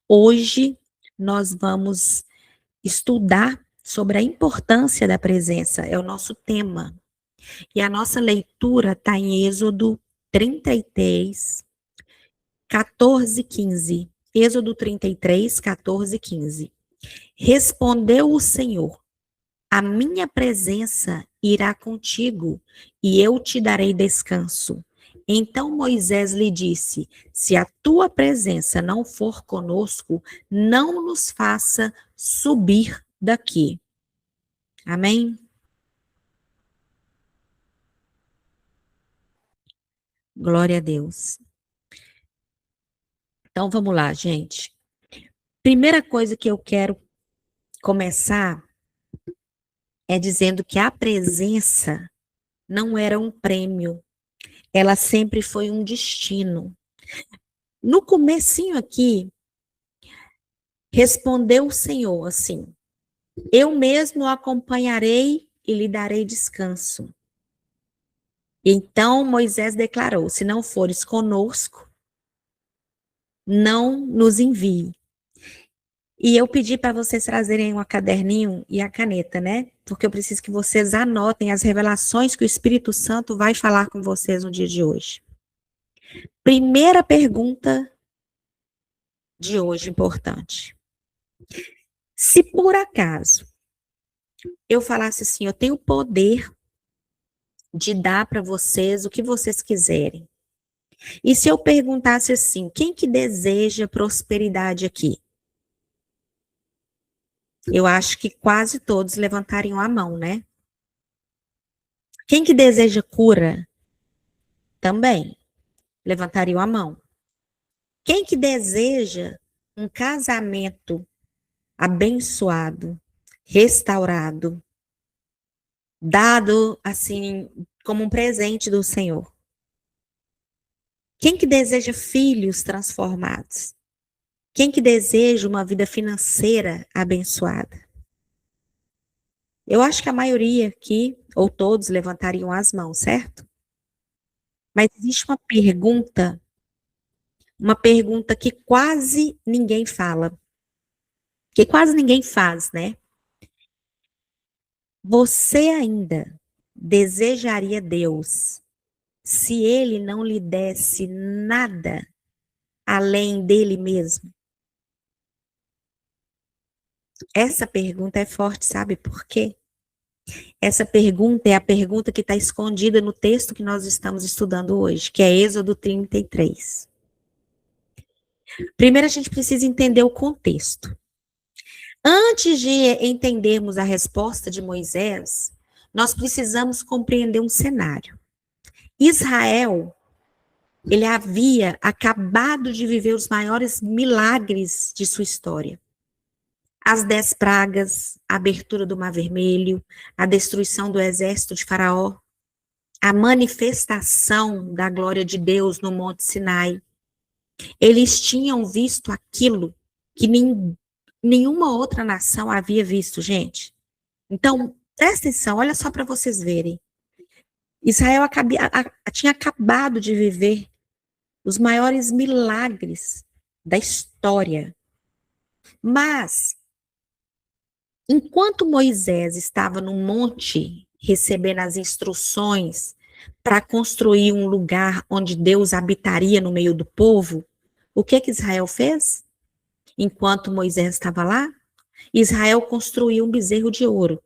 Hoje nós vamos estudar sobre a importância da presença, é o nosso tema. E a nossa leitura está em Êxodo 33, 14 e 15. Êxodo 33, 14 e 15. Respondeu o Senhor: a minha presença irá contigo, e eu te darei descanso. Então Moisés lhe disse: se a tua presença não for conosco, não nos faça subir daqui. Amém? Glória a Deus. Então vamos lá, gente. Primeira coisa que eu quero começar é dizendo que a presença não era um prêmio, ela sempre foi um destino. No comecinho aqui, respondeu o Senhor assim: eu mesmo o acompanharei e lhe darei descanso. Então Moisés declarou: se não fores conosco, não nos envie. E eu pedi para vocês trazerem um caderninho e a caneta, né? Porque eu preciso que vocês anotem as revelações que o Espírito Santo vai falar com vocês no dia de hoje. Primeira pergunta de hoje importante. Se por acaso eu falasse assim, eu tenho poder de dar para vocês o que vocês quiserem. E se eu perguntasse assim, quem que deseja prosperidade aqui? Eu acho que quase todos levantariam a mão, né? Quem que deseja cura? Também levantariam a mão. Quem que deseja um casamento abençoado, restaurado, dado assim como um presente do Senhor? Quem que deseja filhos transformados? Quem que deseja uma vida financeira abençoada? Eu acho que a maioria aqui, ou todos, levantariam as mãos, certo? Mas existe uma pergunta que quase ninguém fala, que quase ninguém faz, né? Você ainda desejaria Deus se ele não lhe desse nada além dele mesmo? Essa pergunta é forte, sabe por quê? Essa pergunta é a pergunta que está escondida no texto que nós estamos estudando hoje, que é Êxodo 33. Primeiro a gente precisa entender o contexto. Antes de entendermos a resposta de Moisés, nós precisamos compreender um cenário. Israel, ele havia acabado de viver os maiores milagres de sua história. As 10 pragas, a abertura do Mar Vermelho, a destruição do exército de Faraó, a manifestação da glória de Deus no Monte Sinai. Eles tinham visto aquilo que nenhuma outra nação havia visto, gente. Então, presta atenção, olha só para vocês verem. Israel tinha acabado de viver os maiores milagres da história. Mas, enquanto Moisés estava no monte recebendo as instruções para construir um lugar onde Deus habitaria no meio do povo, o que Israel fez? Enquanto Moisés estava lá, Israel construiu um bezerro de ouro.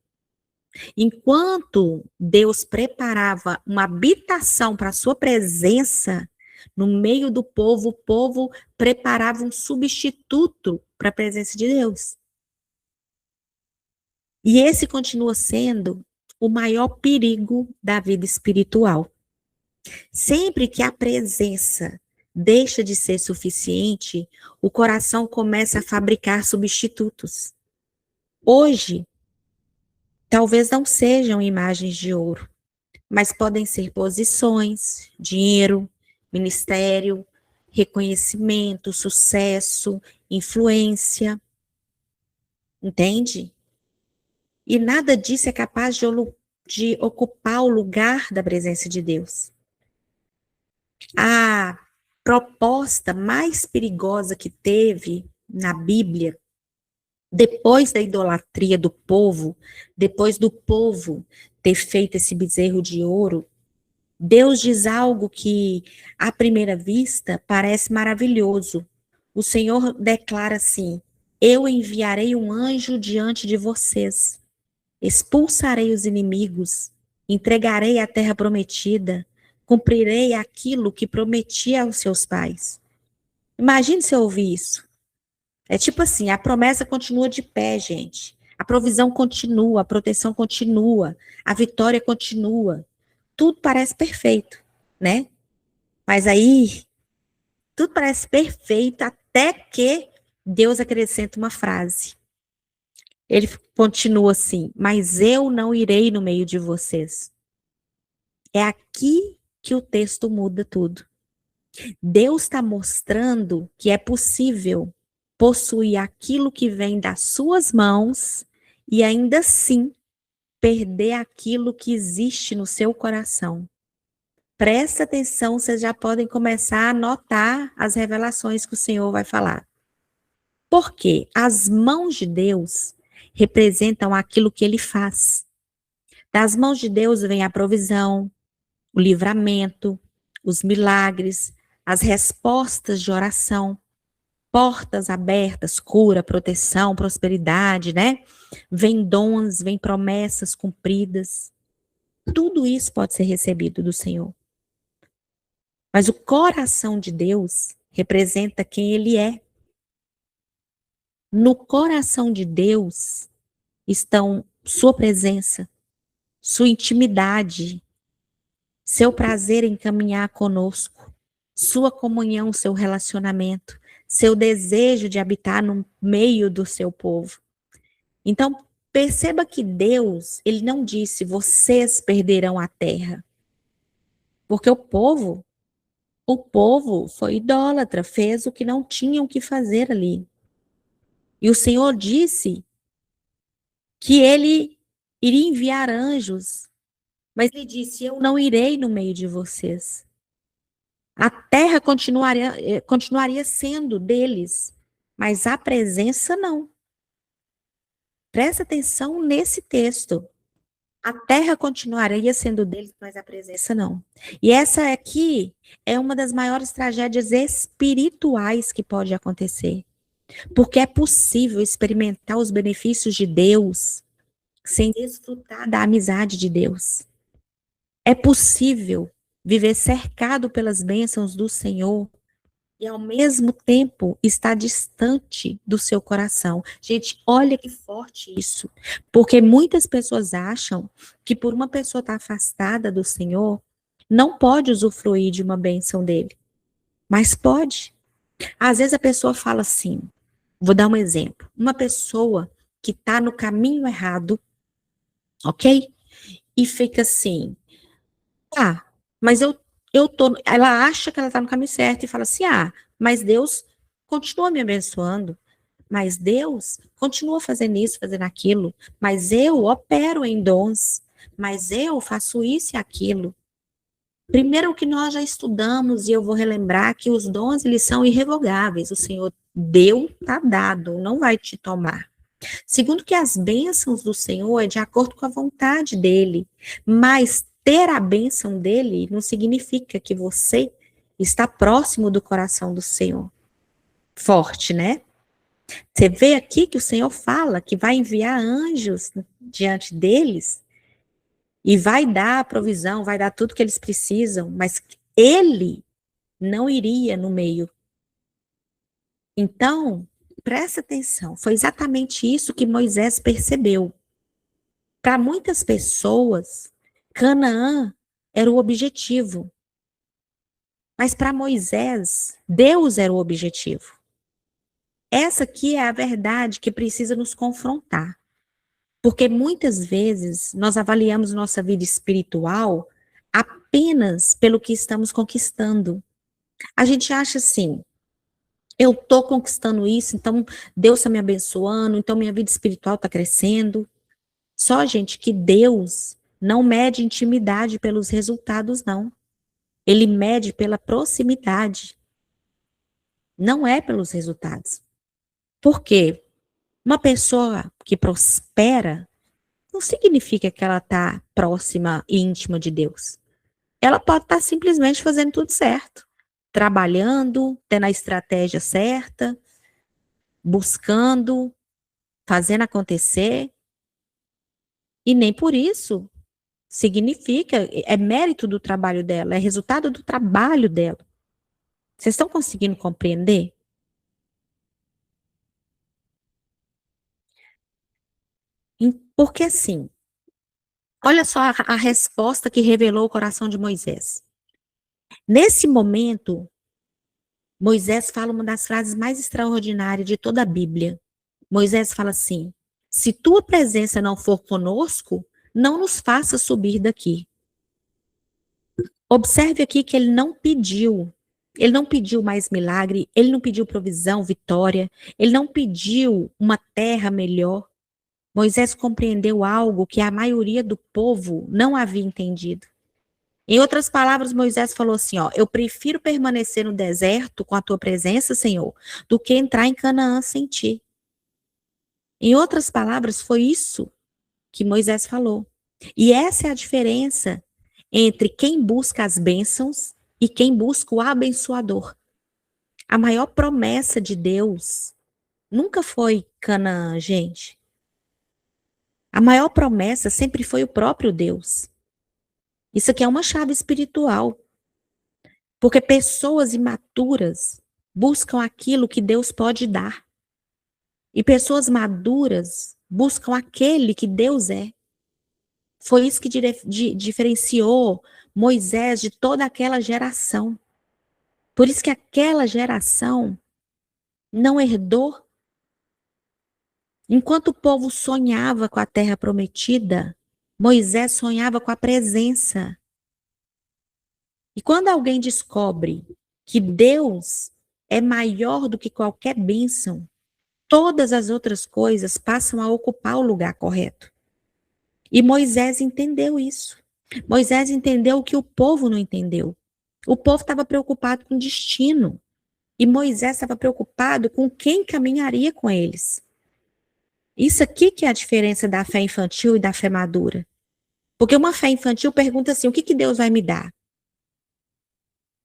Enquanto Deus preparava uma habitação para a sua presença no meio do povo, o povo preparava um substituto para a presença de Deus. E esse continua sendo o maior perigo da vida espiritual. Sempre que a presença deixa de ser suficiente, o coração começa a fabricar substitutos. Hoje, talvez não sejam imagens de ouro, mas podem ser posições, dinheiro, ministério, reconhecimento, sucesso, influência. Entende? E nada disso é capaz de ocupar o lugar da presença de Deus. A proposta mais perigosa que teve na Bíblia, depois da idolatria do povo, depois do povo ter feito esse bezerro de ouro, Deus diz algo que, à primeira vista, parece maravilhoso. O Senhor declara assim: eu enviarei um anjo diante de vocês, expulsarei os inimigos, entregarei a terra prometida, cumprirei aquilo que prometi aos seus pais. Imagine se eu ouvir isso. É tipo assim, a promessa continua de pé, gente. A provisão continua, a proteção continua, a vitória continua. Tudo parece perfeito, né? Mas aí, tudo parece perfeito até que Deus acrescenta uma frase. Ele continua assim: mas eu não irei no meio de vocês. É aqui que o texto muda tudo. Deus está mostrando que é possível possuir aquilo que vem das suas mãos e ainda assim perder aquilo que existe no seu coração. Presta atenção, vocês já podem começar a notar as revelações que o Senhor vai falar. Porque as mãos de Deus representam aquilo que ele faz. Das mãos de Deus vem a provisão, o livramento, os milagres, as respostas de oração, portas abertas, cura, proteção, prosperidade, né? Vem dons, vem promessas cumpridas. Tudo isso pode ser recebido do Senhor. Mas o coração de Deus representa quem ele é. No coração de Deus estão sua presença, sua intimidade, seu prazer em caminhar conosco, sua comunhão, seu relacionamento, seu desejo de habitar no meio do seu povo. Então, perceba que Deus, ele não disse, vocês perderão a terra. Porque o povo foi idólatra, fez o que não tinham que fazer ali. E o Senhor disse que ele iria enviar anjos, mas ele disse, eu não irei no meio de vocês. A terra continuaria sendo deles, mas a presença não. Presta atenção nesse texto. A terra continuaria sendo deles, mas a presença não. E essa aqui é uma das maiores tragédias espirituais que pode acontecer. Porque é possível experimentar os benefícios de Deus sem desfrutar da amizade de Deus. É possível viver cercado pelas bênçãos do Senhor e ao mesmo tempo estar distante do seu coração. Gente, olha que forte isso. Porque muitas pessoas acham que por uma pessoa estar afastada do Senhor, não pode usufruir de uma bênção dele. Mas pode. Às vezes a pessoa fala assim, vou dar um exemplo. Uma pessoa que está no caminho errado, ok? E fica assim, mas eu tô, ela acha que ela está no caminho certo e fala assim, mas Deus continua me abençoando, mas Deus continua fazendo isso, fazendo aquilo, mas eu opero em dons, mas eu faço isso e aquilo. Primeiro, o que nós já estudamos, e eu vou relembrar que os dons, eles são irrevogáveis. O Senhor deu, está dado, não vai te tomar. Segundo, que as bênçãos do Senhor é de acordo com a vontade dele. Mas ter a bênção dele não significa que você está próximo do coração do Senhor. Forte, né? Você vê aqui que o Senhor fala que vai enviar anjos diante deles e vai dar a provisão, vai dar tudo que eles precisam, mas ele não iria no meio. Então, presta atenção, foi exatamente isso que Moisés percebeu. Para muitas pessoas, Canaã era o objetivo. Mas para Moisés, Deus era o objetivo. Essa aqui é a verdade que precisa nos confrontar. Porque muitas vezes nós avaliamos nossa vida espiritual apenas pelo que estamos conquistando. A gente acha assim, eu estou conquistando isso, então Deus está me abençoando, então minha vida espiritual está crescendo. Só, gente, que Deus não mede intimidade pelos resultados, não. Ele mede pela proximidade. Não é pelos resultados. Porque uma pessoa que prospera não significa que ela está próxima e íntima de Deus. Ela pode estar simplesmente fazendo tudo certo, trabalhando, tendo a estratégia certa, buscando, fazendo acontecer, e nem por isso significa, é mérito do trabalho dela, é resultado do trabalho dela. Vocês estão conseguindo compreender? Porque assim, olha só a resposta que revelou o coração de Moisés. Nesse momento, Moisés fala uma das frases mais extraordinárias de toda a Bíblia. Moisés fala assim: se tua presença não for conosco, não nos faça subir daqui. Observe aqui que ele não pediu mais milagre, ele não pediu provisão, vitória, ele não pediu uma terra melhor. Moisés compreendeu algo que a maioria do povo não havia entendido. Em outras palavras, Moisés falou assim, ó, eu prefiro permanecer no deserto com a tua presença, Senhor, do que entrar em Canaã sem ti. Em outras palavras, foi isso que Moisés falou. E essa é a diferença entre quem busca as bênçãos e quem busca o abençoador. A maior promessa de Deus nunca foi Canaã, gente. A maior promessa sempre foi o próprio Deus. Isso aqui é uma chave espiritual. Porque pessoas imaturas buscam aquilo que Deus pode dar. E pessoas maduras buscam aquele que Deus é. Foi isso que diferenciou Moisés de toda aquela geração. Por isso que aquela geração não herdou. Enquanto o povo sonhava com a terra prometida, Moisés sonhava com a presença. E quando alguém descobre que Deus é maior do que qualquer bênção, todas as outras coisas passam a ocupar o lugar correto. E Moisés entendeu isso. Moisés entendeu o que o povo não entendeu. O povo estava preocupado com o destino. E Moisés estava preocupado com quem caminharia com eles. Isso aqui que é a diferença da fé infantil e da fé madura. Porque uma fé infantil pergunta assim, o que Deus vai me dar?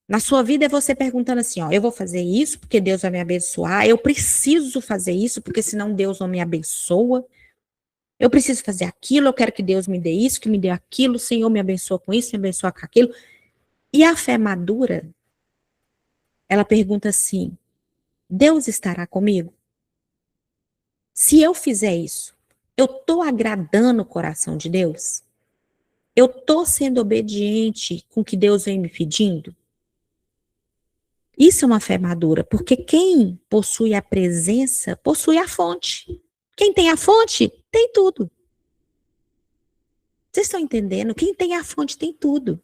Na sua vida é você perguntando assim, ó, eu vou fazer isso porque Deus vai me abençoar, eu preciso fazer isso porque senão Deus não me abençoa. Eu preciso fazer aquilo, eu quero que Deus me dê isso, que me dê aquilo, o Senhor me abençoa com isso, me abençoa com aquilo. E a fé madura, ela pergunta assim, Deus estará comigo? Se eu fizer isso, eu estou agradando o coração de Deus? Eu estou sendo obediente com o que Deus vem me pedindo? Isso é uma fé madura, porque quem possui a presença, possui a fonte. Quem tem a fonte, tem tudo. Vocês estão entendendo? Quem tem a fonte tem tudo.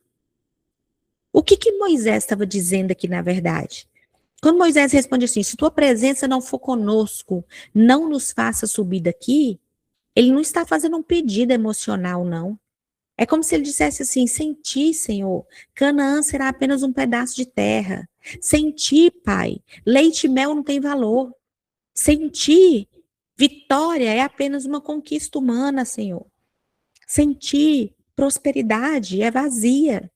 O que Moisés estava dizendo aqui, na verdade? Quando Moisés responde assim, se tua presença não for conosco, não nos faça subir daqui, ele não está fazendo um pedido emocional, não. É como se ele dissesse assim, sem ti, Senhor, Canaã será apenas um pedaço de terra. Sem ti, Pai, leite e mel não tem valor. Sem ti, vitória é apenas uma conquista humana, Senhor. Sem ti, prosperidade é vazia.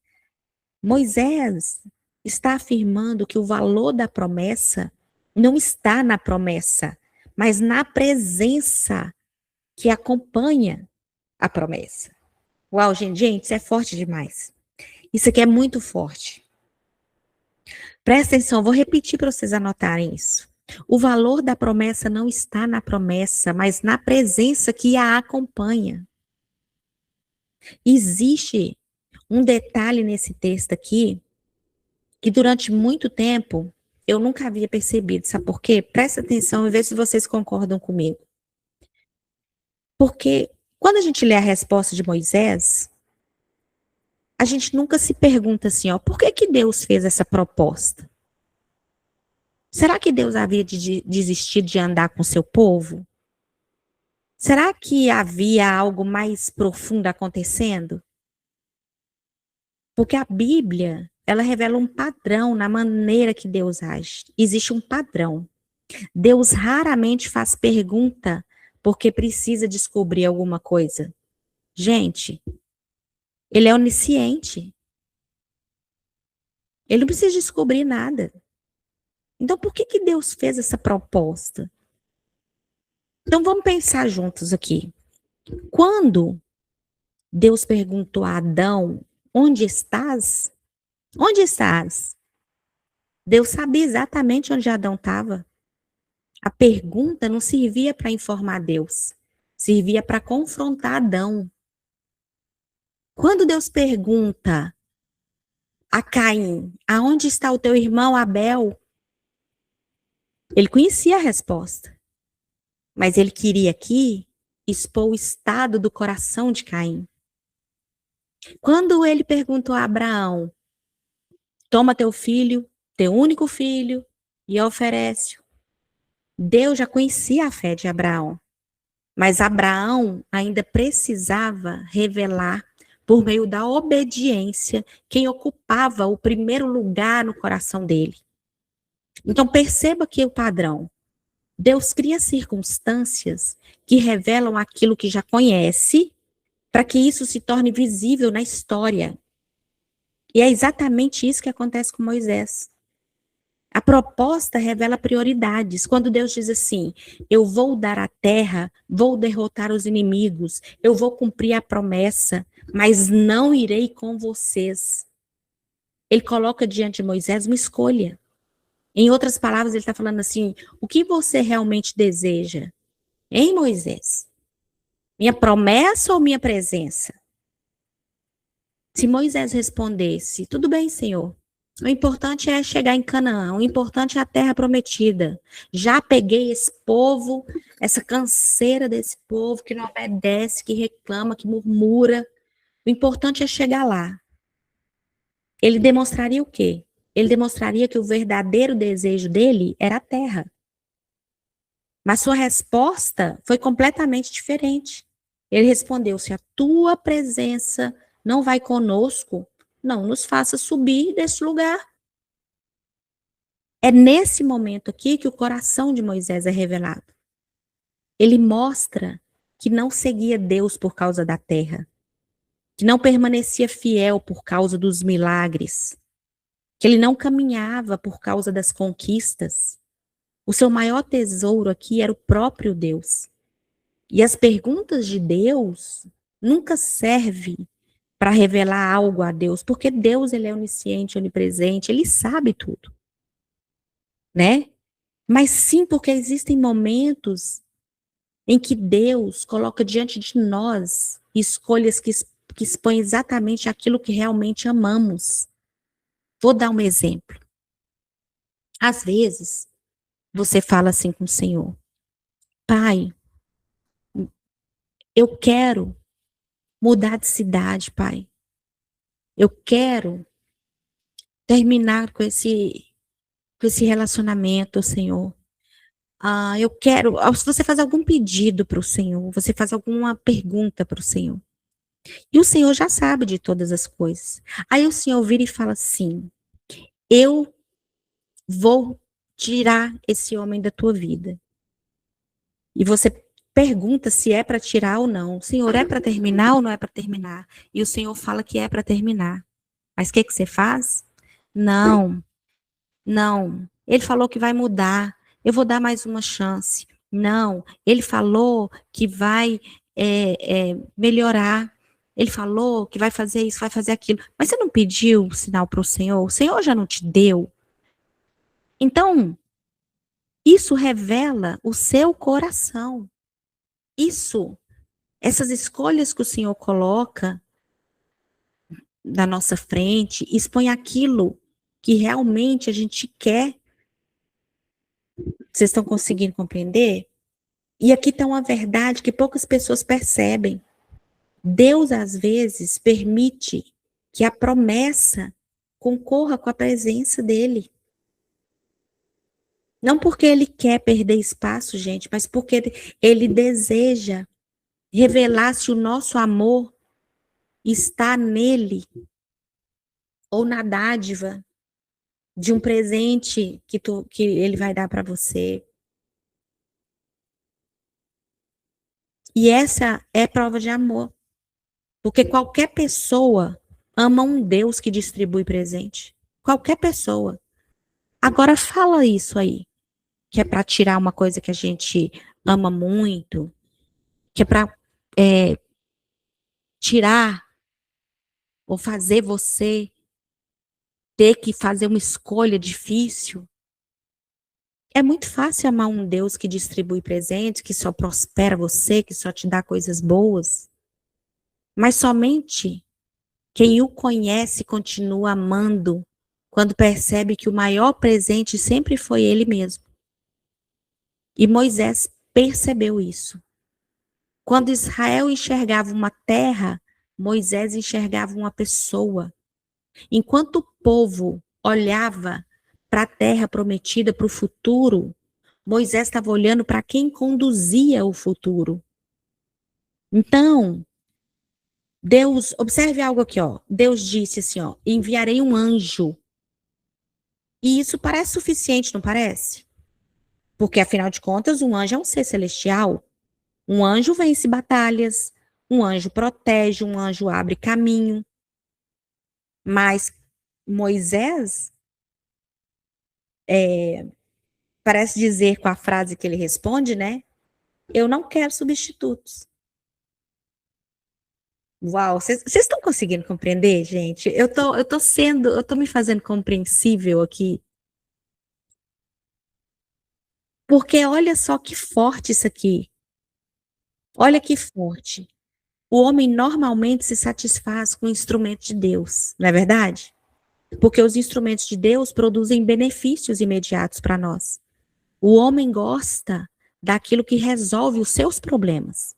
Moisés está afirmando que o valor da promessa não está na promessa, mas na presença que acompanha a promessa. Uau, gente, isso é forte demais. Isso aqui é muito forte. Presta atenção, vou repetir para vocês anotarem isso. O valor da promessa não está na promessa, mas na presença que a acompanha. Existe um detalhe nesse texto aqui que durante muito tempo eu nunca havia percebido. Sabe por quê? Presta atenção e vê se vocês concordam comigo. Porque quando a gente lê a resposta de Moisés, a gente nunca se pergunta assim, ó, por que Deus fez essa proposta? Será que Deus havia desistido de andar com seu povo? Será que havia algo mais profundo acontecendo? Porque a Bíblia, ela revela um padrão na maneira que Deus age. Existe um padrão. Deus raramente faz pergunta porque precisa descobrir alguma coisa. Gente, ele é onisciente. Ele não precisa descobrir nada. Então, por que Deus fez essa proposta? Então, vamos pensar juntos aqui. Quando Deus perguntou a Adão, onde estás? Onde estás? Deus sabia exatamente onde Adão estava. A pergunta não servia para informar Deus, servia para confrontar Adão. Quando Deus pergunta a Caim, aonde está o teu irmão Abel? Ele conhecia a resposta, mas ele queria aqui expor o estado do coração de Caim. Quando ele perguntou a Abraão, toma teu filho, teu único filho, e oferece. Deus já conhecia a fé de Abraão, mas Abraão ainda precisava revelar, por meio da obediência, quem ocupava o primeiro lugar no coração dele. Então perceba aqui o padrão. Deus cria circunstâncias que revelam aquilo que já conhece, para que isso se torne visível na história. E é exatamente isso que acontece com Moisés. A proposta revela prioridades. Quando Deus diz assim, eu vou dar a terra, vou derrotar os inimigos, eu vou cumprir a promessa, mas não irei com vocês. Ele coloca diante de Moisés uma escolha. Em outras palavras, ele está falando assim, o que você realmente deseja? Hein, Moisés? Minha promessa ou minha presença? Se Moisés respondesse, tudo bem, Senhor. O importante é chegar em Canaã, o importante é a terra prometida. Já peguei esse povo, essa canseira desse povo que não obedece, que reclama, que murmura. O importante é chegar lá. Ele demonstraria o quê? Ele demonstraria que o verdadeiro desejo dele era a terra. Mas sua resposta foi completamente diferente. Ele respondeu: se a tua presença não vai conosco, não nos faça subir desse lugar. É nesse momento aqui que o coração de Moisés é revelado. Ele mostra que não seguia Deus por causa da terra, que não permanecia fiel por causa dos milagres, que ele não caminhava por causa das conquistas. O seu maior tesouro aqui era o próprio Deus. E as perguntas de Deus nunca servem para revelar algo a Deus, porque Deus ele é onisciente, onipresente, ele sabe tudo, né? Mas sim porque existem momentos em que Deus coloca diante de nós escolhas que expõem exatamente aquilo que realmente amamos. Vou dar um exemplo. Às vezes, você fala assim com o Senhor: Pai, eu quero mudar de cidade, Pai. Eu quero terminar com esse relacionamento, Senhor. Eu quero. Se você faz algum pedido para o Senhor, você faz alguma pergunta para o Senhor. E o Senhor já sabe de todas as coisas. Aí o Senhor vira e fala assim: eu vou tirar esse homem da tua vida. E você pergunta se é para tirar ou não. Senhor, é para terminar ou não é para terminar? E o Senhor fala que é para terminar. Mas o que você faz? Não, não. Ele falou que vai mudar. Eu vou dar mais uma chance. Não. Ele falou que vai melhorar. Ele falou que vai fazer isso, vai fazer aquilo. Mas você não pediu sinal para o Senhor? O Senhor já não te deu? Então, isso revela o seu coração. Essas escolhas que o Senhor coloca na nossa frente, expõe aquilo que realmente a gente quer. Vocês estão conseguindo compreender? E aqui está uma verdade que poucas pessoas percebem. Deus, às vezes, permite que a promessa concorra com a presença dele. Não porque ele quer perder espaço, gente, mas porque ele deseja revelar se o nosso amor está nele ou na dádiva de um presente que ele vai dar para você. E essa é prova de amor. Porque qualquer pessoa ama um Deus que distribui presente. Qualquer pessoa. Agora fala isso aí, que é para tirar uma coisa que a gente ama muito, que é para tirar ou fazer você ter que fazer uma escolha difícil. É muito fácil amar um Deus que distribui presentes, que só prospera você, que só te dá coisas boas. Mas somente quem o conhece continua amando quando percebe que o maior presente sempre foi ele mesmo. E Moisés percebeu isso. Quando Israel enxergava uma terra, Moisés enxergava uma pessoa. Enquanto o povo olhava para a terra prometida, para o futuro, Moisés estava olhando para quem conduzia o futuro. Então, Deus, observe algo aqui, ó. Deus disse assim, ó, enviarei um anjo. E isso parece suficiente, não parece? Porque, afinal de contas, um anjo é um ser celestial. Um anjo vence batalhas, um anjo protege, um anjo abre caminho. Mas Moisés parece dizer com a frase que ele responde, né? Eu não quero substitutos. Uau, vocês estão conseguindo compreender, gente? Eu tô me fazendo compreensível aqui. Porque olha só que forte isso aqui. Olha que forte. O homem normalmente se satisfaz com o instrumento de Deus, não é verdade? Porque os instrumentos de Deus produzem benefícios imediatos para nós. O homem gosta daquilo que resolve os seus problemas.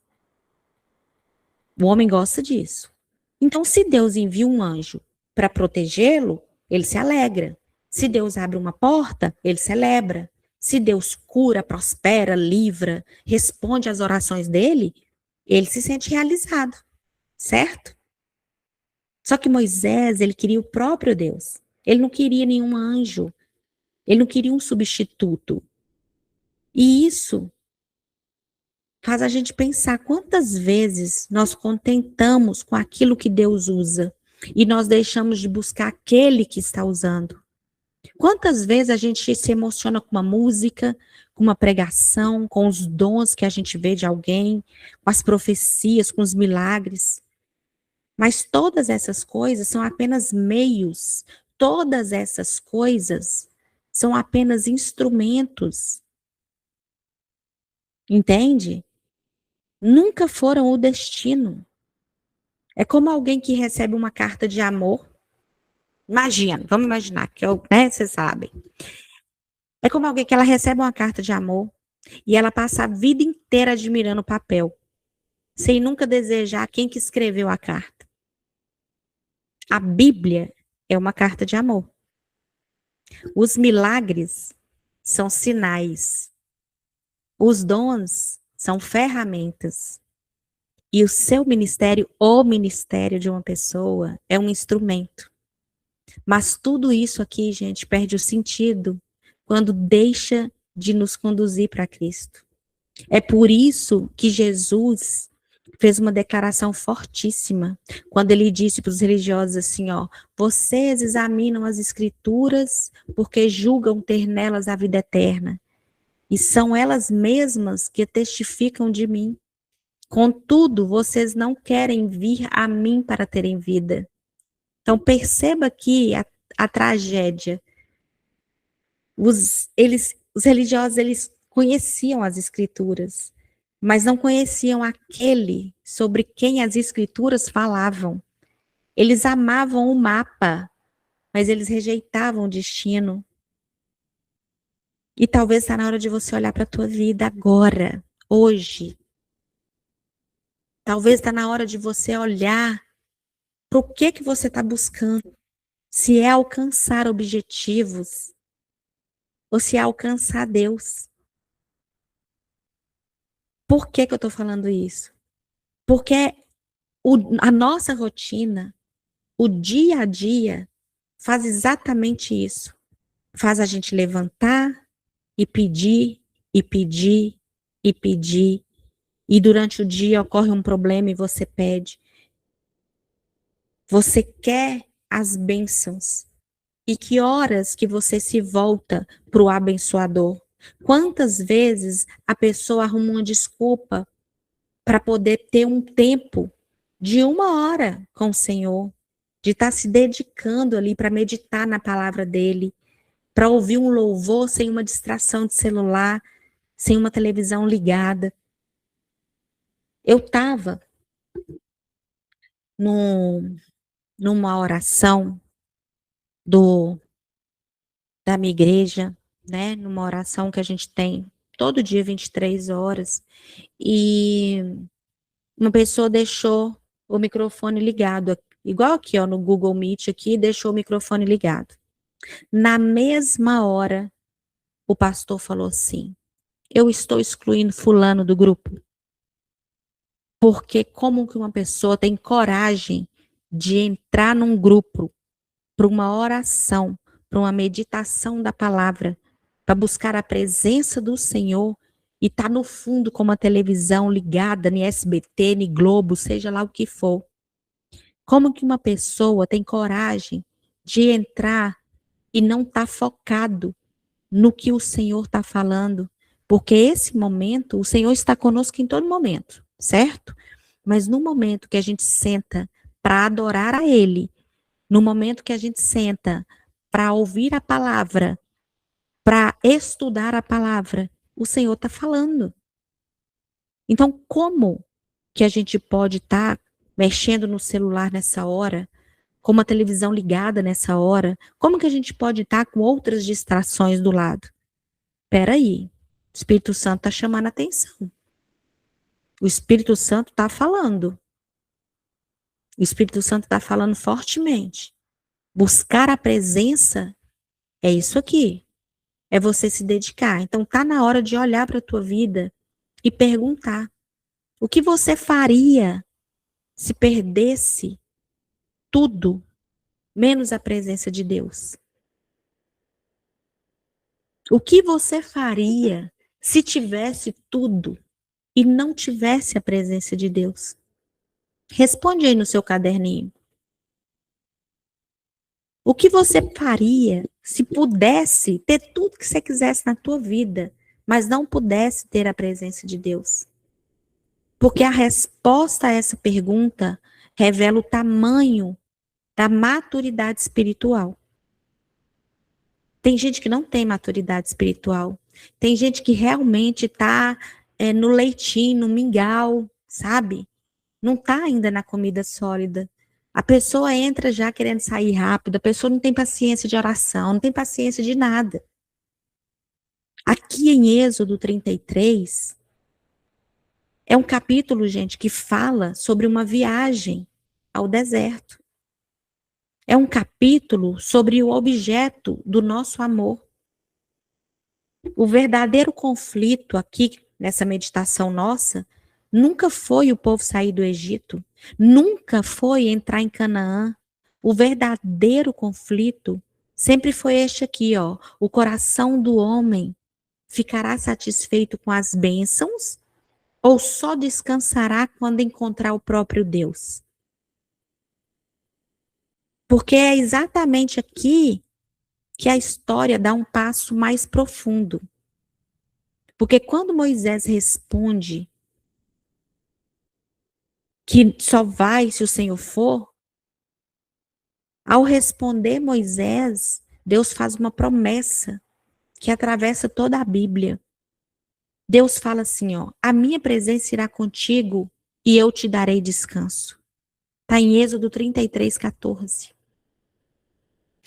O homem gosta disso. Então, se Deus envia um anjo para protegê-lo, ele se alegra. Se Deus abre uma porta, ele celebra. Se Deus cura, prospera, livra, responde às orações dele, ele se sente realizado, certo? Só que Moisés, ele queria o próprio Deus. Ele não queria nenhum anjo. Ele não queria um substituto. E isso faz a gente pensar quantas vezes nós contentamos com aquilo que Deus usa e nós deixamos de buscar aquele que está usando. Quantas vezes a gente se emociona com uma música, com uma pregação, com os dons que a gente vê de alguém, com as profecias, com os milagres. Mas todas essas coisas são apenas meios, todas essas coisas são apenas instrumentos. Entende? Nunca foram o destino. É como alguém que recebe uma carta de amor. Imagina, vamos imaginar que eu, né, vocês sabem. É como alguém que ela recebe uma carta de amor e ela passa a vida inteira admirando o papel, sem nunca desejar quem que escreveu a carta. A Bíblia é uma carta de amor. Os milagres são sinais. Os dons são ferramentas. E o seu ministério, o ministério de uma pessoa, é um instrumento. Mas tudo isso aqui, gente, perde o sentido quando deixa de nos conduzir para Cristo. É por isso que Jesus fez uma declaração fortíssima quando ele disse para os religiosos assim, ó, vocês examinam as escrituras porque julgam ter nelas a vida eterna, e são elas mesmas que testificam de mim. Contudo, vocês não querem vir a mim para terem vida. Então perceba aqui a tragédia. Os religiosos, eles conheciam as escrituras, mas não conheciam aquele sobre quem as escrituras falavam. Eles amavam o mapa, mas eles rejeitavam o destino. E talvez está na hora de você olhar para a tua vida agora, hoje. Talvez está na hora de você olhar para o que você está buscando. Se é alcançar objetivos ou se é alcançar Deus. Por que eu estou falando isso? Porque a nossa rotina, o dia a dia, faz exatamente isso. Faz a gente levantar e pedir, e pedir, e pedir, e durante o dia ocorre um problema e você pede. Você quer as bênçãos. E que horas que você se volta para o abençoador? Quantas vezes a pessoa arruma uma desculpa para poder ter um tempo de 1 hora com o Senhor, de estar se dedicando ali para meditar na palavra dele, para ouvir um louvor sem uma distração de celular, sem uma televisão ligada. Eu estava numa oração do da minha igreja, né? Numa oração que a gente tem todo dia, 23 horas, e uma pessoa deixou o microfone ligado, igual aqui, ó, no Google Meet aqui, deixou o microfone ligado. Na mesma hora, o pastor falou assim: eu estou excluindo fulano do grupo. Porque como que uma pessoa tem coragem de entrar num grupo para uma oração, para uma meditação da palavra, para buscar a presença do Senhor e tá no fundo com uma televisão ligada, no SBT, no Globo, seja lá o que for. Como que uma pessoa tem coragem de entrar e não tá focado no que o Senhor está falando? Porque esse momento, o Senhor está conosco em todo momento, certo? Mas no momento que a gente senta para adorar a Ele, no momento que a gente senta para ouvir a palavra, para estudar a palavra, o Senhor está falando. Então, como que a gente pode estar mexendo no celular nessa hora, com uma televisão ligada nessa hora? Como que a gente pode estar com outras distrações do lado? Espera aí, o Espírito Santo está chamando a atenção. O Espírito Santo está falando. O Espírito Santo está falando fortemente. Buscar a presença é isso aqui. É você se dedicar. Então tá na hora de olhar para a tua vida e perguntar: o que você faria se perdesse tudo, menos a presença de Deus? O que você faria se tivesse tudo e não tivesse a presença de Deus? Responde aí no seu caderninho. O que você faria se pudesse ter tudo que você quisesse na tua vida, mas não pudesse ter a presença de Deus? Porque a resposta a essa pergunta revela o tamanho da maturidade espiritual. Tem gente que não tem maturidade espiritual. Tem gente que realmente está no leitinho, no mingau, sabe? Não está ainda na comida sólida. A pessoa entra já querendo sair rápido, a pessoa não tem paciência de oração, não tem paciência de nada. Aqui em Êxodo 33, é um capítulo, gente, que fala sobre uma viagem ao deserto. É um capítulo sobre o objeto do nosso amor. O verdadeiro conflito aqui, nessa meditação nossa, nunca foi o povo sair do Egito, nunca foi entrar em Canaã. O verdadeiro conflito sempre foi este aqui, ó. O coração do homem ficará satisfeito com as bênçãos ou só descansará quando encontrar o próprio Deus? Porque é exatamente aqui que a história dá um passo mais profundo. Porque quando Moisés responde que só vai se o Senhor for, ao responder Moisés, Deus faz uma promessa que atravessa toda a Bíblia. Deus fala assim, ó: a minha presença irá contigo e eu te darei descanso. Está em Êxodo 33, 14.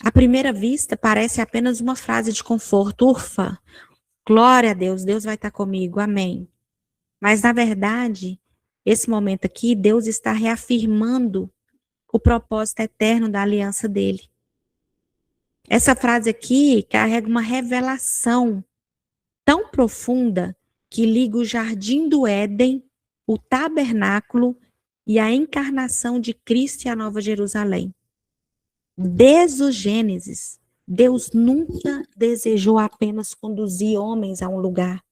À primeira vista, parece apenas uma frase de conforto. Ufa, glória a Deus, Deus vai estar comigo, amém. Mas, na verdade, esse momento aqui, Deus está reafirmando o propósito eterno da aliança dele. Essa frase aqui carrega uma revelação tão profunda que liga o jardim do Éden, o tabernáculo e a encarnação de Cristo e a Nova Jerusalém. Desde o Gênesis, Deus nunca desejou apenas conduzir homens a um lugar.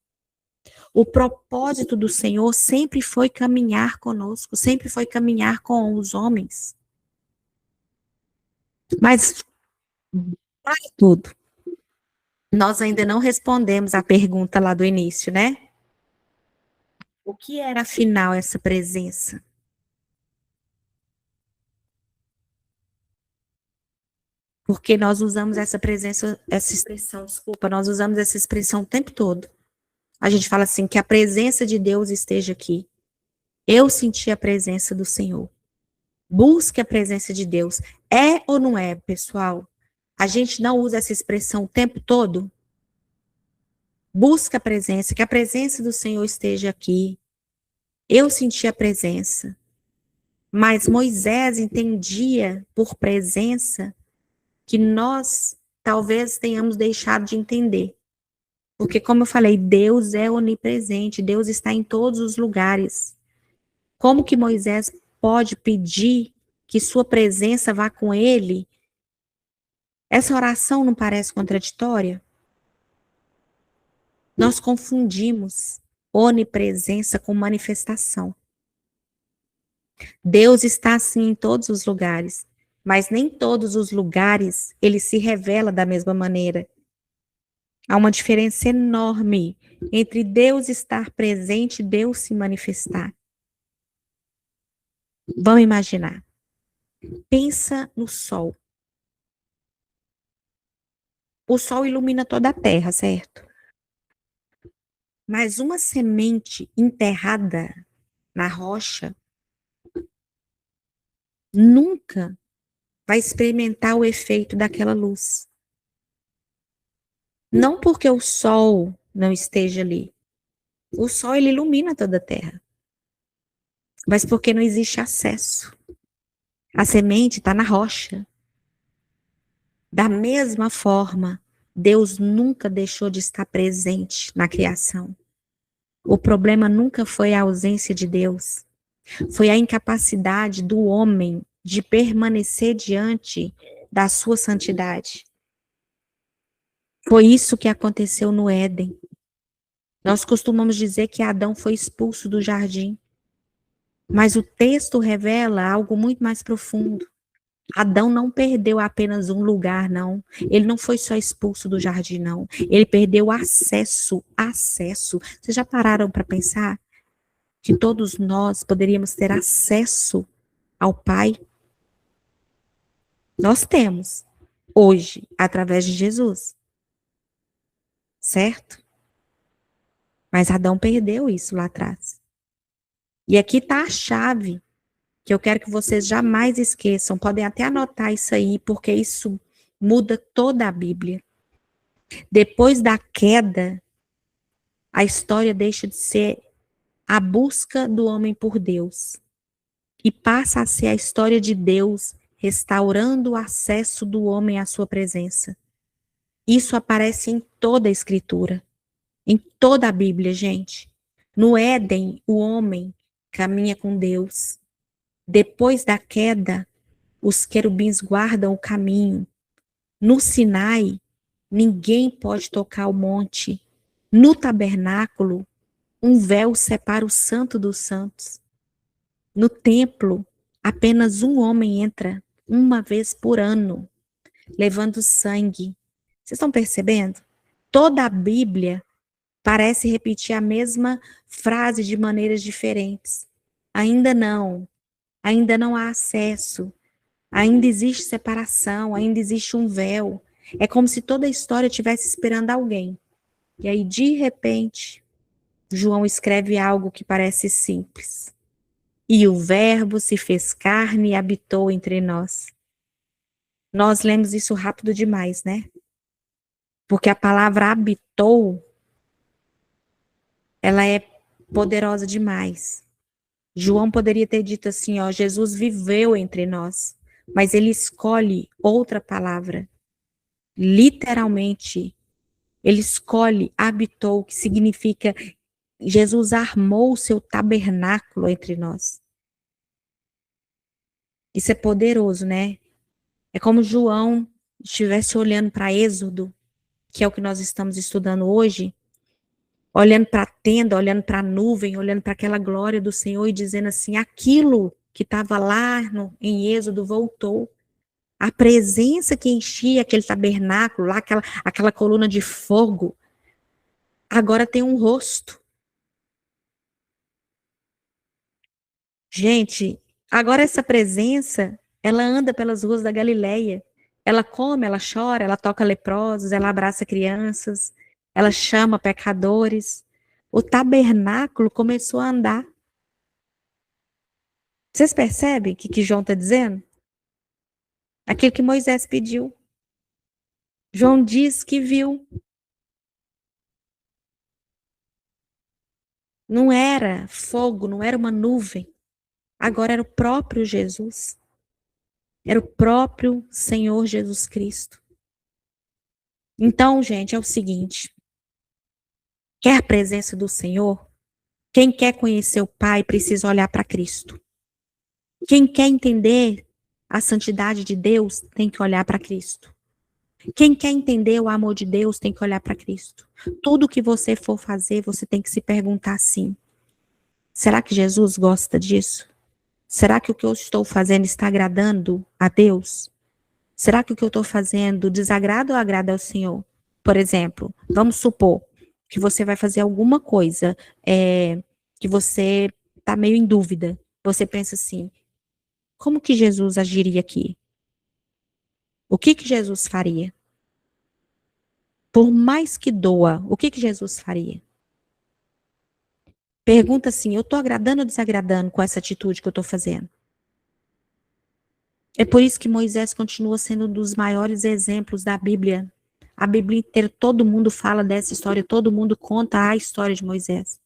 O propósito do Senhor sempre foi caminhar conosco, sempre foi caminhar com os homens. Mas, para tudo, nós ainda não respondemos a pergunta lá do início, né? O que era, afinal, essa presença? Porque nós usamos essa presença, essa expressão, desculpa, nós usamos essa expressão o tempo todo. A gente fala assim, que a presença de Deus esteja aqui. Eu senti a presença do Senhor. Busque a presença de Deus. É ou não é, pessoal? A gente não usa essa expressão o tempo todo? Busca a presença, que a presença do Senhor esteja aqui. Eu senti a presença. Mas Moisés entendia por presença que nós talvez tenhamos deixado de entender. Porque, como eu falei, Deus é onipresente, Deus está em todos os lugares. Como que Moisés pode pedir que sua presença vá com ele? Essa oração não parece contraditória? Nós confundimos onipresença com manifestação. Deus está assim em todos os lugares, mas nem todos os lugares ele se revela da mesma maneira. Há uma diferença enorme entre Deus estar presente e Deus se manifestar. Vamos imaginar. Pensa no sol. O sol ilumina toda a terra, certo? Mas uma semente enterrada na rocha nunca vai experimentar o efeito daquela luz. Não porque o sol não esteja ali. O sol ele ilumina toda a terra. Mas porque não existe acesso. A semente está na rocha. Da mesma forma, Deus nunca deixou de estar presente na criação. O problema nunca foi a ausência de Deus. Foi a incapacidade do homem de permanecer diante da sua santidade. Foi isso que aconteceu no Éden. Nós costumamos dizer que Adão foi expulso do jardim. Mas o texto revela algo muito mais profundo. Adão não perdeu apenas um lugar, não. Ele não foi só expulso do jardim, não. Ele perdeu acesso. Vocês já pararam para pensar que todos nós poderíamos ter acesso ao Pai? Nós temos, hoje, através de Jesus. Certo? Mas Adão perdeu isso lá atrás. E aqui está a chave que eu quero que vocês jamais esqueçam. Podem até anotar isso aí, porque isso muda toda a Bíblia. Depois da queda, a história deixa de ser a busca do homem por Deus e passa a ser a história de Deus restaurando o acesso do homem à sua presença. Isso aparece em toda a Escritura, em toda a Bíblia, gente. No Éden, o homem caminha com Deus. Depois da queda, os querubins guardam o caminho. No Sinai, ninguém pode tocar o monte. No tabernáculo, um véu separa o santo dos santos. No templo, apenas um homem entra uma vez por ano, levando sangue. Vocês estão percebendo? Toda a Bíblia parece repetir a mesma frase de maneiras diferentes. Ainda não há acesso, ainda existe separação, ainda existe um véu. É como se toda a história estivesse esperando alguém. E aí, de repente, João escreve algo que parece simples. E o Verbo se fez carne e habitou entre nós. Nós lemos isso rápido demais, né? Porque a palavra habitou, ela é poderosa demais. João poderia ter dito assim, ó, Jesus viveu entre nós, mas ele escolhe outra palavra. Literalmente, ele escolhe habitou, que significa Jesus armou o seu tabernáculo entre nós. Isso é poderoso, né? É como João estivesse olhando para Êxodo, que é o que nós estamos estudando hoje, olhando para a tenda, olhando para a nuvem, olhando para aquela glória do Senhor e dizendo assim, aquilo que estava lá em Êxodo voltou. A presença que enchia aquele tabernáculo lá, aquela coluna de fogo, agora tem um rosto. Gente, agora essa presença, ela anda pelas ruas da Galileia. Ela come, ela chora, ela toca leprosos, ela abraça crianças, ela chama pecadores. O tabernáculo começou a andar. Vocês percebem o que João está dizendo? Aquilo que Moisés pediu. João diz que viu. Não era fogo, não era uma nuvem. Agora era o próprio Jesus. Era o próprio Senhor Jesus Cristo. Então, gente, é o seguinte. Quer a presença do Senhor? Quem quer conhecer o Pai precisa olhar para Cristo. Quem quer entender a santidade de Deus tem que olhar para Cristo. Quem quer entender o amor de Deus tem que olhar para Cristo. Tudo que você for fazer, você tem que se perguntar assim: será que Jesus gosta disso? Será que o que eu estou fazendo está agradando a Deus? Será que o que eu estou fazendo desagrada ou agrada ao Senhor? Por exemplo, vamos supor que você vai fazer alguma coisa que você está meio em dúvida. Você pensa assim, como que Jesus agiria aqui? O que Jesus faria? Por mais que doa, o que Jesus faria? Pergunta assim, eu estou agradando ou desagradando com essa atitude que eu estou fazendo? É por isso que Moisés continua sendo um dos maiores exemplos da Bíblia. A Bíblia inteira, todo mundo fala dessa história, todo mundo conta a história de Moisés.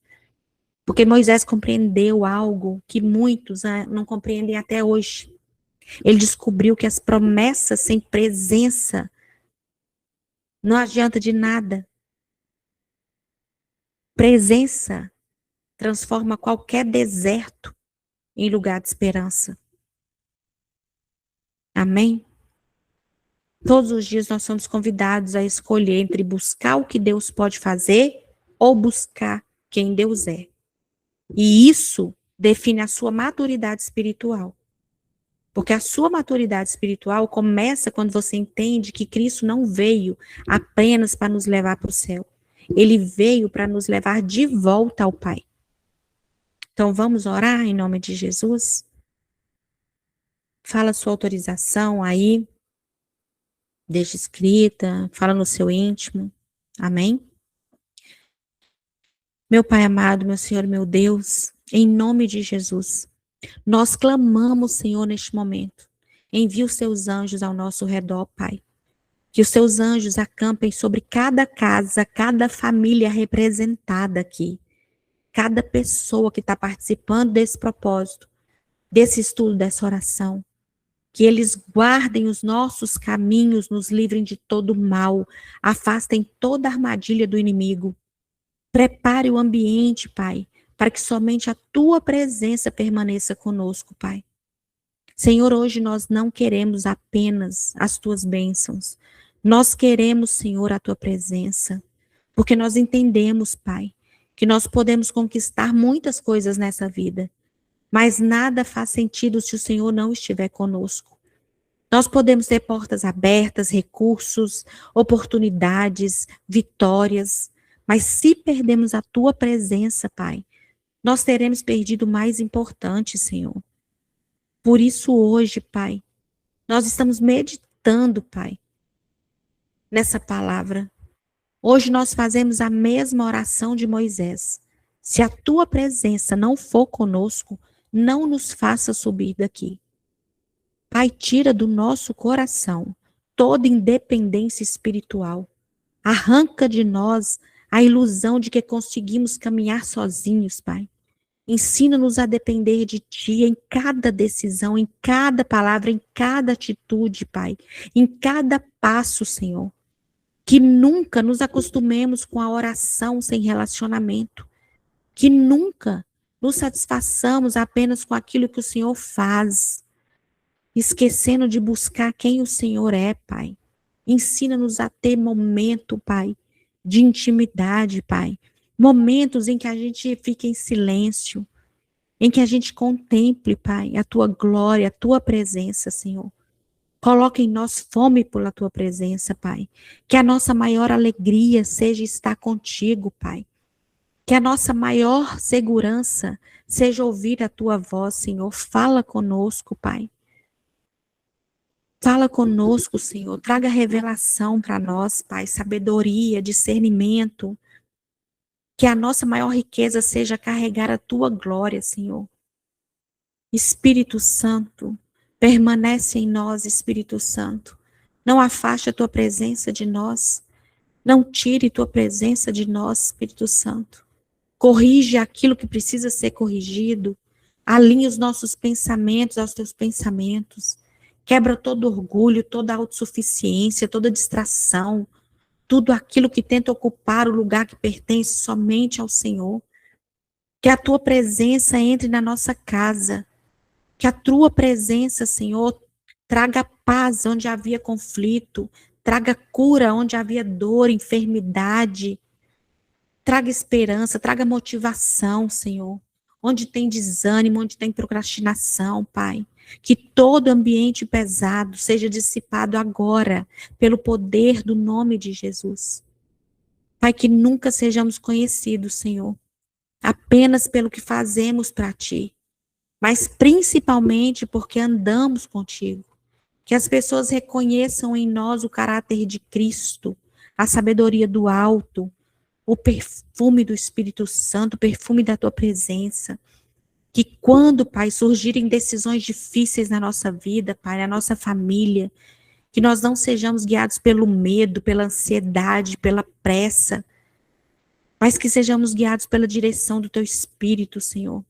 Porque Moisés compreendeu algo que muitos não compreendem até hoje. Ele descobriu que as promessas sem presença não adianta de nada. Presença transforma qualquer deserto em lugar de esperança. Amém? Todos os dias nós somos convidados a escolher entre buscar o que Deus pode fazer ou buscar quem Deus é. E isso define a sua maturidade espiritual. Porque a sua maturidade espiritual começa quando você entende que Cristo não veio apenas para nos levar para o céu. Ele veio para nos levar de volta ao Pai. Então vamos orar em nome de Jesus? Fala sua autorização aí. Deixa escrita, fala no seu íntimo. Amém? Meu Pai amado, meu Senhor, meu Deus, em nome de Jesus, nós clamamos, Senhor, neste momento. Envie os seus anjos ao nosso redor, Pai. Que os seus anjos acampem sobre cada casa, cada família representada aqui. Cada pessoa que está participando desse propósito, desse estudo, dessa oração. Que eles guardem os nossos caminhos, nos livrem de todo mal, afastem toda armadilha do inimigo. Prepare o ambiente, Pai, para que somente a Tua presença permaneça conosco, Pai. Senhor, hoje nós não queremos apenas as Tuas bênçãos. Nós queremos, Senhor, a Tua presença. Porque nós entendemos, Pai, que nós podemos conquistar muitas coisas nessa vida. Mas nada faz sentido se o Senhor não estiver conosco. Nós podemos ter portas abertas, recursos, oportunidades, vitórias, mas se perdemos a Tua presença, Pai, nós teremos perdido o mais importante, Senhor. Por isso hoje, Pai, nós estamos meditando, Pai, nessa palavra. Hoje nós fazemos a mesma oração de Moisés. Se a Tua presença não for conosco, não nos faça subir daqui. Pai, tira do nosso coração toda independência espiritual. Arranca de nós a ilusão de que conseguimos caminhar sozinhos, Pai. Ensina-nos a depender de Ti em cada decisão, em cada palavra, em cada atitude, Pai. Em cada passo, Senhor. Que nunca nos acostumemos com a oração sem relacionamento. Que nunca nos satisfaçamos apenas com aquilo que o Senhor faz, esquecendo de buscar quem o Senhor é, Pai. Ensina-nos a ter momento, Pai, de intimidade, Pai, Momentos em que a gente fica em silêncio, em que a gente contemple, Pai, a tua glória, a tua presença, Senhor. Coloca em nós fome pela tua presença, Pai. Que a nossa maior alegria seja estar contigo, Pai. Que a nossa maior segurança seja ouvir a tua voz, Senhor. Fala conosco, Pai. Fala conosco, Senhor. Traga revelação para nós, Pai. Sabedoria, discernimento. Que a nossa maior riqueza seja carregar a tua glória, Senhor. Espírito Santo, permanece em nós, Espírito Santo. Não afaste a tua presença de nós. Não tire tua presença de nós, Espírito Santo. Corrige aquilo que precisa ser corrigido. Alinhe os nossos pensamentos aos teus pensamentos. Quebra todo orgulho, toda autossuficiência, toda distração, tudo aquilo que tenta ocupar o lugar que pertence somente ao Senhor. Que a tua presença entre na nossa casa. Que a tua presença, Senhor, traga paz onde havia conflito, traga cura onde havia dor, enfermidade, traga esperança, traga motivação, Senhor. Onde tem desânimo, onde tem procrastinação, Pai. Que todo ambiente pesado seja dissipado agora, pelo poder do nome de Jesus. Pai, que nunca sejamos conhecidos, Senhor, apenas pelo que fazemos para Ti, mas principalmente porque andamos contigo. Que as pessoas reconheçam em nós o caráter de Cristo, a sabedoria do alto, o perfume do Espírito Santo, o perfume da tua presença. Que quando, Pai, surgirem decisões difíceis na nossa vida, Pai, na nossa família, que nós não sejamos guiados pelo medo, pela ansiedade, pela pressa, mas que sejamos guiados pela direção do teu Espírito, Senhor.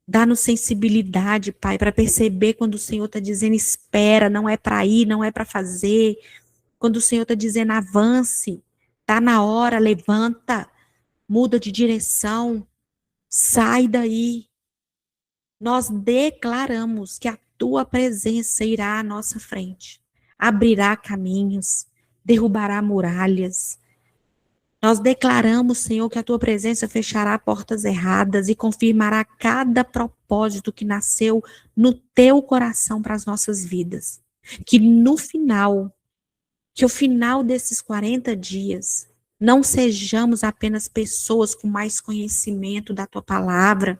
Dá-nos sensibilidade, Pai, para perceber quando o Senhor está dizendo espera, não é para ir, não é para fazer. Quando o Senhor está dizendo avance, está na hora, levanta, muda de direção, sai daí. Nós declaramos que a tua presença irá à nossa frente, abrirá caminhos, derrubará muralhas. Nós declaramos, Senhor, que a tua presença fechará portas erradas e confirmará cada propósito que nasceu no teu coração para as nossas vidas. Que no final, que o final desses 40 dias, não sejamos apenas pessoas com mais conhecimento da tua palavra,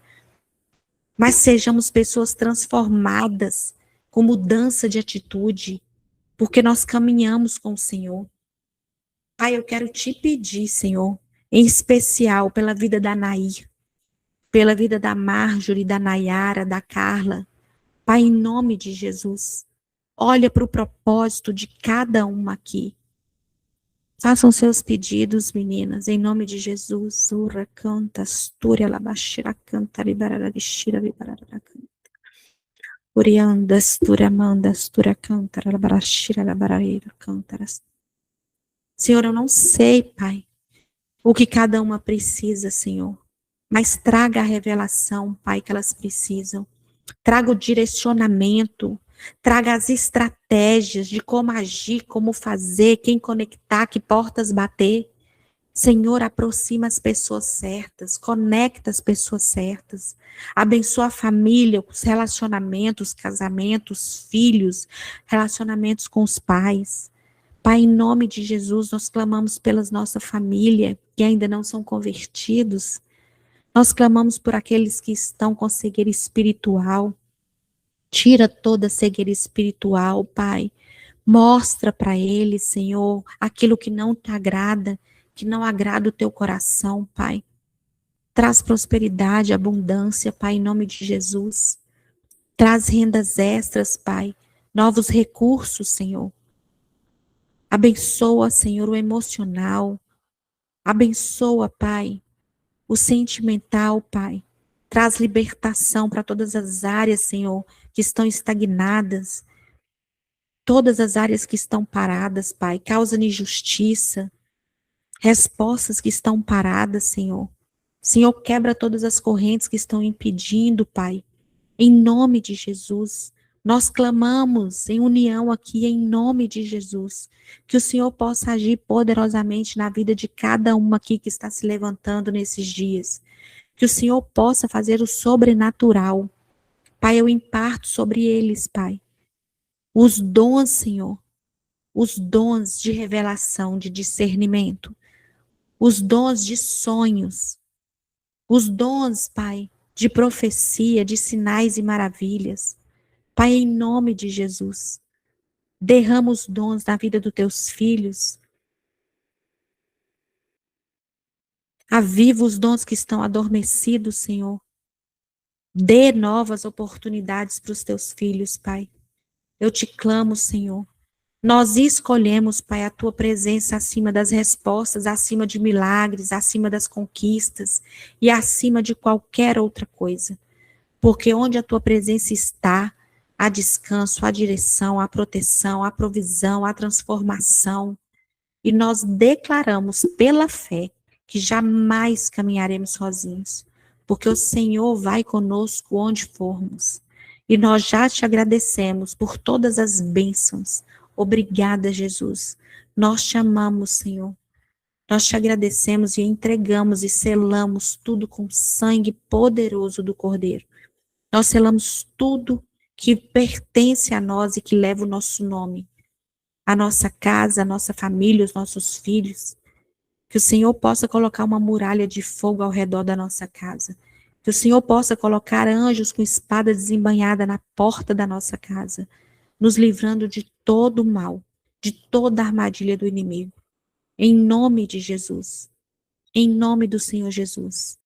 mas sejamos pessoas transformadas, com mudança de atitude, porque nós caminhamos com o Senhor. Pai, eu quero te pedir, Senhor, em especial pela vida da Nair, pela vida da Marjorie, da Nayara, da Carla. Pai, em nome de Jesus, olha para o propósito de cada uma aqui. Façam seus pedidos, meninas, em nome de Jesus. Urra canta, astúria, labashira canta, liberara, lixira, liberara, canta. Urianda, astura, manda, astura, canta, labarashira, labarareira, canta. Senhor, eu não sei, Pai, o que cada uma precisa, Senhor, mas traga a revelação, Pai, que elas precisam. Traga o direcionamento, traga as estratégias de como agir, como fazer, quem conectar, que portas bater. Senhor, aproxima as pessoas certas, conecta as pessoas certas, abençoa a família, os relacionamentos, casamentos, filhos, relacionamentos com os pais. Pai, em nome de Jesus, nós clamamos pelas nossa família, que ainda não são convertidos. Nós clamamos por aqueles que estão com cegueira espiritual. Tira toda cegueira espiritual, Pai. Mostra para eles, Senhor, aquilo que não te agrada, que não agrada o teu coração, Pai. Traz prosperidade, abundância, Pai, em nome de Jesus. Traz rendas extras, Pai. Novos recursos, Senhor. Abençoa, Senhor, o emocional. Abençoa, Pai, o sentimental, Pai. Traz libertação para todas as áreas, Senhor, que estão estagnadas. Todas as áreas que estão paradas, Pai. Causa injustiça. Respostas que estão paradas, Senhor. Senhor, quebra todas as correntes que estão impedindo, Pai. Em nome de Jesus. Nós clamamos em união aqui, em nome de Jesus, que o Senhor possa agir poderosamente na vida de cada uma aqui que está se levantando nesses dias. Que o Senhor possa fazer o sobrenatural. Pai, eu imparto sobre eles, Pai, os dons, Senhor, os dons de revelação, de discernimento, os dons de sonhos, os dons, Pai, de profecia, de sinais e maravilhas. Pai, em nome de Jesus, derrama os dons na vida dos teus filhos. Aviva os dons que estão adormecidos, Senhor. Dê novas oportunidades para os teus filhos, Pai. Eu te clamo, Senhor. Nós escolhemos, Pai, a tua presença acima das respostas, acima de milagres, acima das conquistas e acima de qualquer outra coisa. Porque onde a tua presença está, há descanso, há direção, há proteção, há provisão, há transformação. E nós declaramos pela fé que jamais caminharemos sozinhos, porque o Senhor vai conosco onde formos. E nós já te agradecemos por todas as bênçãos. Obrigada, Jesus. Nós te amamos, Senhor. Nós te agradecemos e entregamos e selamos tudo com o sangue poderoso do Cordeiro. Nós selamos tudo que pertence a nós e que leva o nosso nome, a nossa casa, a nossa família, os nossos filhos. Que o Senhor possa colocar uma muralha de fogo ao redor da nossa casa. Que o Senhor possa colocar anjos com espada desembainhada na porta da nossa casa, nos livrando de todo o mal, de toda a armadilha do inimigo. Em nome de Jesus. Em nome do Senhor Jesus.